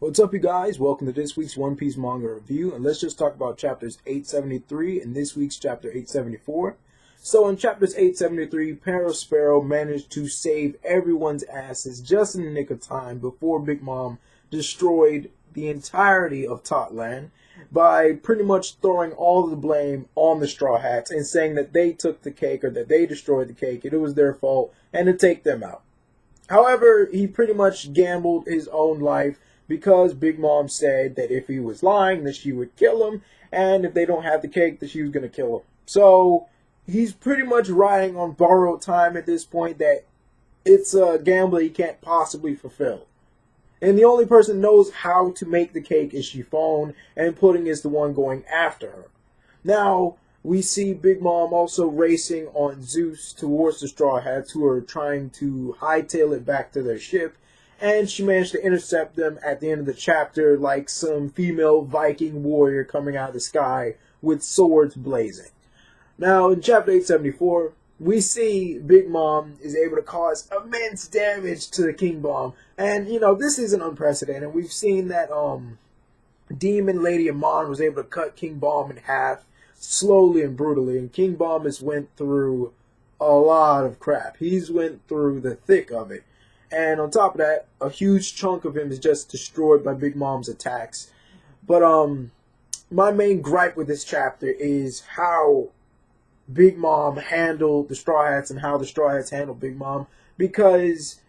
What's up, you guys? Welcome to this week's One Piece manga review, and let's just talk about chapters 873 and this week's chapter 874. So in chapters 873, Sparrow managed to save everyone's asses just in the nick of time before Big Mom destroyed the entirety of Totland by pretty much throwing all of the blame on the Straw Hats and saying that they took the cake or that they destroyed the cake, it was their fault, and to take them out. However, he pretty much gambled his own life because Big Mom said that if he was lying, that she would kill him, and if they don't have the cake, that she was going to kill him. So he's pretty much riding on borrowed time at this point, that it's a gamble he can't possibly fulfill. And the only person who knows how to make the cake is Chiffon, and Pudding is the one going after her. Now, we see Big Mom also racing on Zeus towards the Straw Hats, who are trying to hightail it back to their ship. And she managed to intercept them at the end of the chapter like some female Viking warrior coming out of the sky with swords blazing. Now, in chapter 874, we see Big Mom is able to cause immense damage to the King Bomb. And, you know, this isn't unprecedented. We've seen that Demon Lady Amon was able to cut King Bomb in half slowly and brutally. And King Bomb has went through a lot of crap. He's went through the thick of it. And on top of that, a huge chunk of him is just destroyed by Big Mom's attacks. But my main gripe with this chapter is how Big Mom handled the Straw Hats and how the Straw Hats handled Big Mom. Because,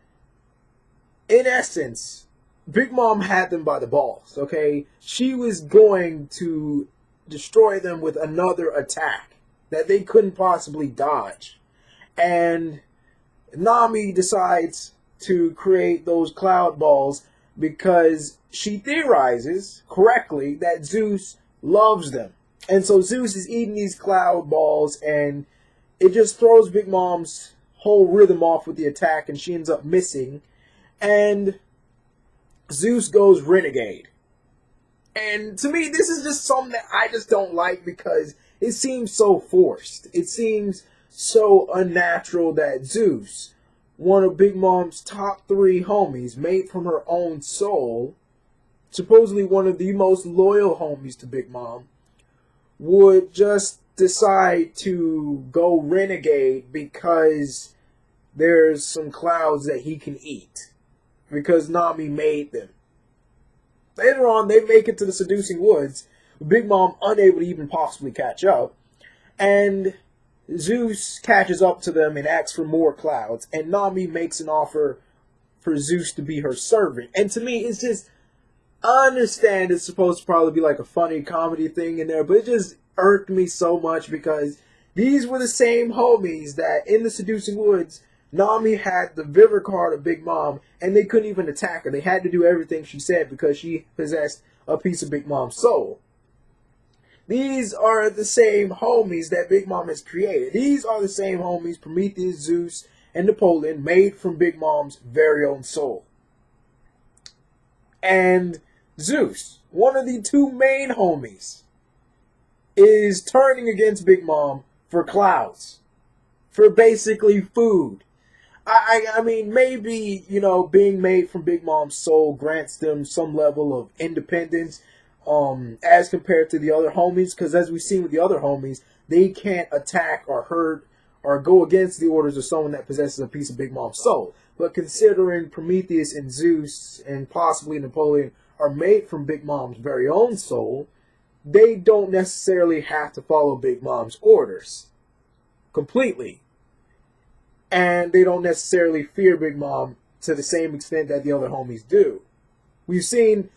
in essence, Big Mom had them by the balls, okay? She was going to destroy them with another attack that they couldn't possibly dodge. And Nami decides to create those cloud balls because she theorizes correctly that Zeus loves them. And so Zeus is eating these cloud balls, and it just throws Big Mom's whole rhythm off with the attack, and she ends up missing. And Zeus goes renegade. And to me, this is just something that I just don't like because it seems so forced. It seems so unnatural that Zeus, one of Big Mom's top 3 homies, made from her own soul, supposedly one of the most loyal homies to Big Mom, would just decide to go renegade because there's some clouds that he can eat. Because Nami made them. Later on, they make it to the Seducing Woods, with Big Mom unable to even possibly catch up. And Zeus catches up to them and asks for more clouds, and Nami makes an offer for Zeus to be her servant. And to me, it's just, I understand it's supposed to probably be like a funny comedy thing in there, but it just irked me so much because these were the same homies that in the Seducing Woods, Nami had the Viver card of Big Mom, and they couldn't even attack her. They had to do everything she said because she possessed a piece of Big Mom's soul. These are the same homies that Big Mom has created. These are the same homies, Prometheus, Zeus, and Napoleon, made from Big Mom's very own soul. And Zeus, one of the 2 main homies, is turning against Big Mom for clouds. For basically food. I mean, maybe, you know, being made from Big Mom's soul grants them some level of independence, as compared to the other homies, because as we've seen with the other homies, they can't attack or hurt or go against the orders of someone that possesses a piece of Big Mom's soul. But considering Prometheus and Zeus and possibly Napoleon are made from Big Mom's very own soul, they don't necessarily have to follow Big Mom's orders completely. And they don't necessarily fear Big Mom to the same extent that the other homies do. We've seen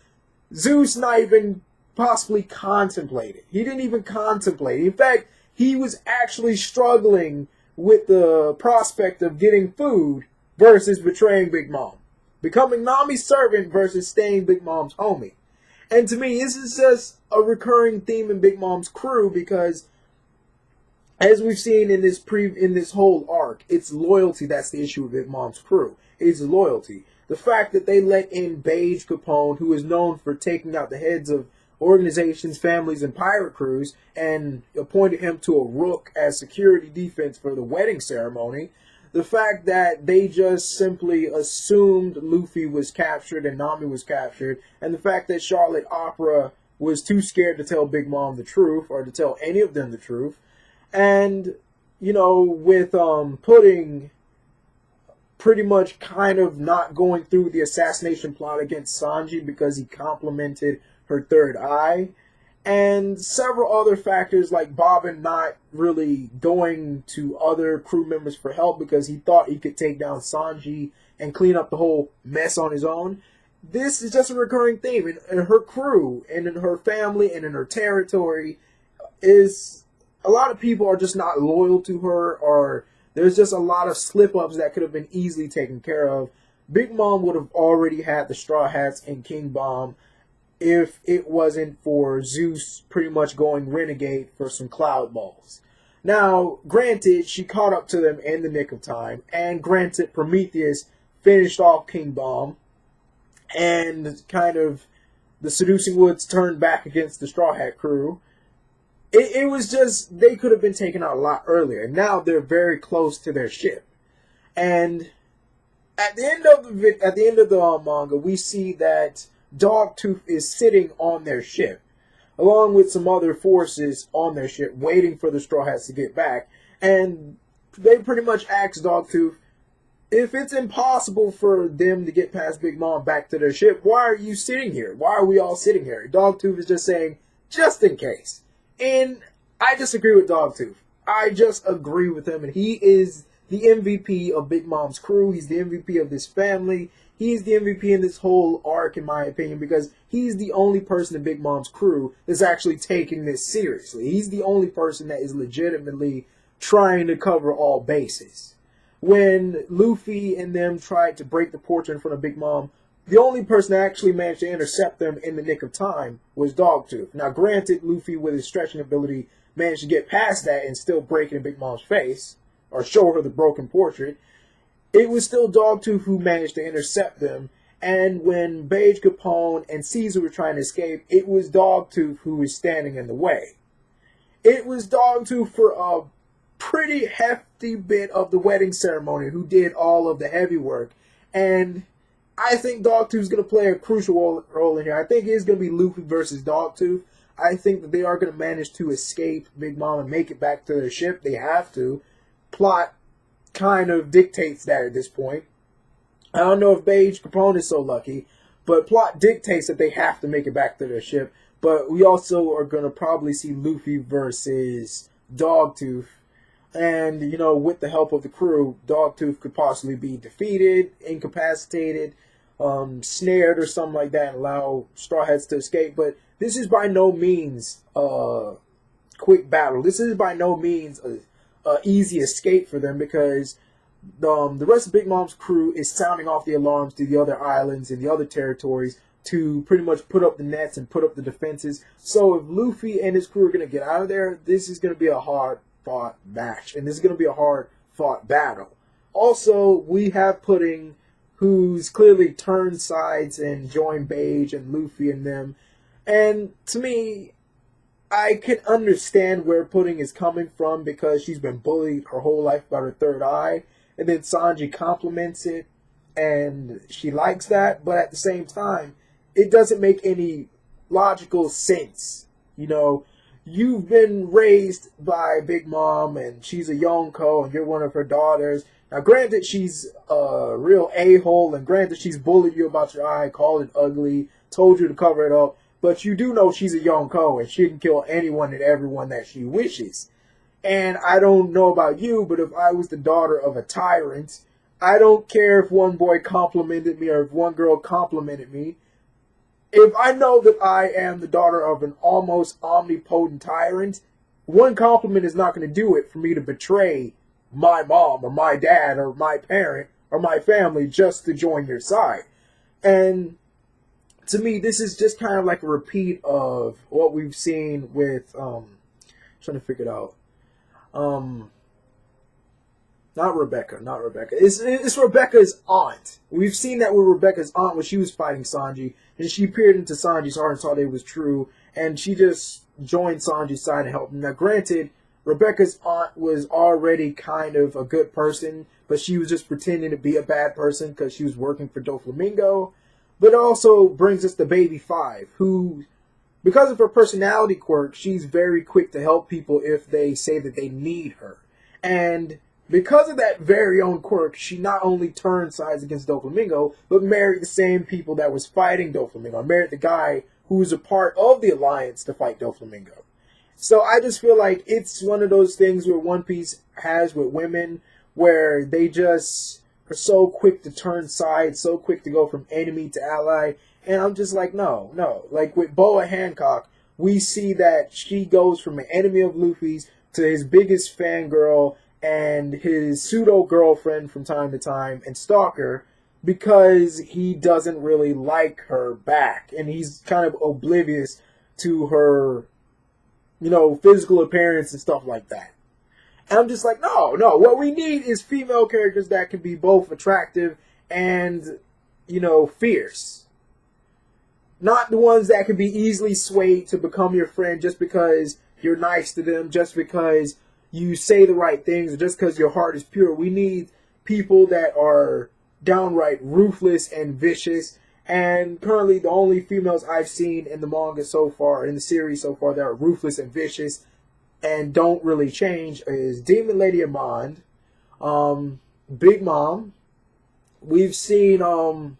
Zeus not even possibly contemplate it. He didn't even contemplate it. In fact, he was actually struggling with the prospect of getting food versus betraying Big Mom. Becoming Nami's servant versus staying Big Mom's homie. And to me, this is just a recurring theme in Big Mom's crew because, as we've seen in this whole arc, it's loyalty that's the issue with Big Mom's crew. It's loyalty. The fact that they let in Beige Capone, who is known for taking out the heads of organizations, families, and pirate crews, and appointed him to a rook as security defense for the wedding ceremony. the fact that they just simply assumed Luffy was captured and Nami was captured, and the fact that Charlotte Opera was too scared to tell Big Mom the truth, or to tell any of them the truth. And, you know, with Pudding pretty much kind of not going through the assassination plot against Sanji because he complimented her third eye, and several other factors like Bobbin not really going to other crew members for help because he thought he could take down Sanji and clean up the whole mess on his own. This is just a recurring theme in her crew and in her family and in her territory. Is a lot of people are just not loyal to her, or there's just a lot of slip-ups that could have been easily taken care of. Big Mom would have already had the Straw Hats and King Bomb if it wasn't for Zeus pretty much going renegade for some cloud balls. Now, granted, she caught up to them in the nick of time, and granted, Prometheus finished off King Bomb, and kind of the Seducing Woods turned back against the Straw Hat crew. It was just, they could have been taken out a lot earlier. Now they're very close to their ship. And at the end of the manga, we see that Dogtooth is sitting on their ship, along with some other forces on their ship, waiting for the Straw Hats to get back. And they pretty much ask Dogtooth, if it's impossible for them to get past Big Mom back to their ship, why are you sitting here? Why are we all sitting here? Dogtooth is just saying, just in case. And I disagree with Dogtooth. I just agree with him, and he is the MVP of Big Mom's crew. He's the MVP of this family. He's the MVP in this whole arc, in my opinion, because he's the only person in Big Mom's crew that's actually taking this seriously. He's the only person that is legitimately trying to cover all bases. When Luffy and them tried to break the portrait in front of Big Mom, the only person that actually managed to intercept them in the nick of time was Dogtooth. Now, granted, Luffy, with his stretching ability, managed to get past that and still break it in Big Mom's face, or show her the broken portrait. It was still Dogtooth who managed to intercept them, and when Beige Capone and Caesar were trying to escape, it was Dogtooth who was standing in the way. It was Dogtooth for a pretty hefty bit of the wedding ceremony who did all of the heavy work, and I think Dogtooth's going to play a crucial role in here. I think it is going to be Luffy versus Dogtooth. I think that they are going to manage to escape Big Mom and make it back to their ship. They have to. Plot kind of dictates that at this point. I don't know if Beige Capone is so lucky, but plot dictates that they have to make it back to their ship. But we also are going to probably see Luffy versus Dogtooth. And, you know, with the help of the crew, Dogtooth could possibly be defeated, incapacitated, snared or something like that, and allow Straw Hats to escape. But this is by no means a quick battle. This is by no means a easy escape for them, because the rest of Big Mom's crew is sounding off the alarms to the other islands and the other territories to pretty much put up the nets and put up the defenses. So if Luffy and his crew are going to get out of there, this is going to be a hard-fought match, and this is going to be a hard-fought battle. Also, we have Pudding, who's clearly turned sides and joined Beige and Luffy and them. And to me, I can understand where Pudding is coming from, because she's been bullied her whole life about her third eye, and then Sanji compliments it, and she likes that, but at the same time, it doesn't make any logical sense. You know, you've been raised by Big Mom, and she's a Yonko, and you're one of her daughters. Now, granted, she's a real a-hole, and granted, she's bullied you about your eye, called it ugly, told you to cover it up, but you do know she's a Yonko, and she can kill anyone and everyone that she wishes. And I don't know about you, but if I was the daughter of a tyrant, I don't care if one boy complimented me or if one girl complimented me. If I know that I am the daughter of an almost omnipotent tyrant, one compliment is not going to do it for me to betray my mom or my dad or my parent or my family just to join your side. And to me, this is just kind of like a repeat of what we've seen with, trying to figure it out. Not Rebecca. It's Rebecca's aunt. We've seen that with Rebecca's aunt when she was fighting Sanji, and she peered into Sanji's heart and saw that it was true, and she just joined Sanji's side and helped him. Now, granted, Rebecca's aunt was already kind of a good person, but she was just pretending to be a bad person because she was working for Doflamingo. But it also brings us to Baby 5, who, because of her personality quirk, she's very quick to help people if they say that they need her. And because of that very own quirk, she not only turned sides against Doflamingo, but married the same people that was fighting Doflamingo. Married the guy who was a part of the alliance to fight Doflamingo. So I just feel like it's one of those things where One Piece has with women, where they just are so quick to turn sides, so quick to go from enemy to ally. And I'm just like, no. Like with Boa Hancock, we see that she goes from an enemy of Luffy's to his biggest fangirl and his pseudo-girlfriend from time to time and stalker, because he doesn't really like her back. And he's kind of oblivious to her, physical appearance and stuff like that. And I'm just like, no. What we need is female characters that can be both attractive and, fierce. Not the ones that can be easily swayed to become your friend just because you're nice to them, just because you say the right things, or just because your heart is pure. We need people that are downright ruthless and vicious. And currently the only females I've seen in the manga so far, in the series so far, that are ruthless and vicious and don't really change is Demon Lady Amand, Big Mom. We've seen, trying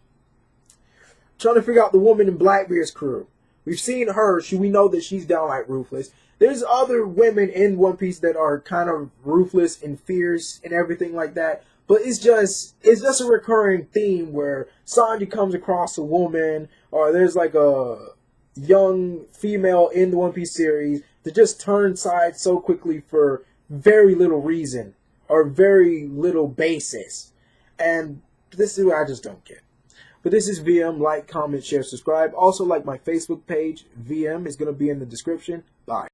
to figure out the woman in Blackbeard's crew. We've seen her. We know that she's downright ruthless. There's other women in One Piece that are kind of ruthless and fierce and everything like that. But it's just a recurring theme where Sanji comes across a woman, or there's like a young female in the One Piece series that just turns sides so quickly for very little reason or very little basis. And this is what I just don't get. But this is VM. Like, comment, share, subscribe. Also like my Facebook page. VM is going to be in the description. Bye.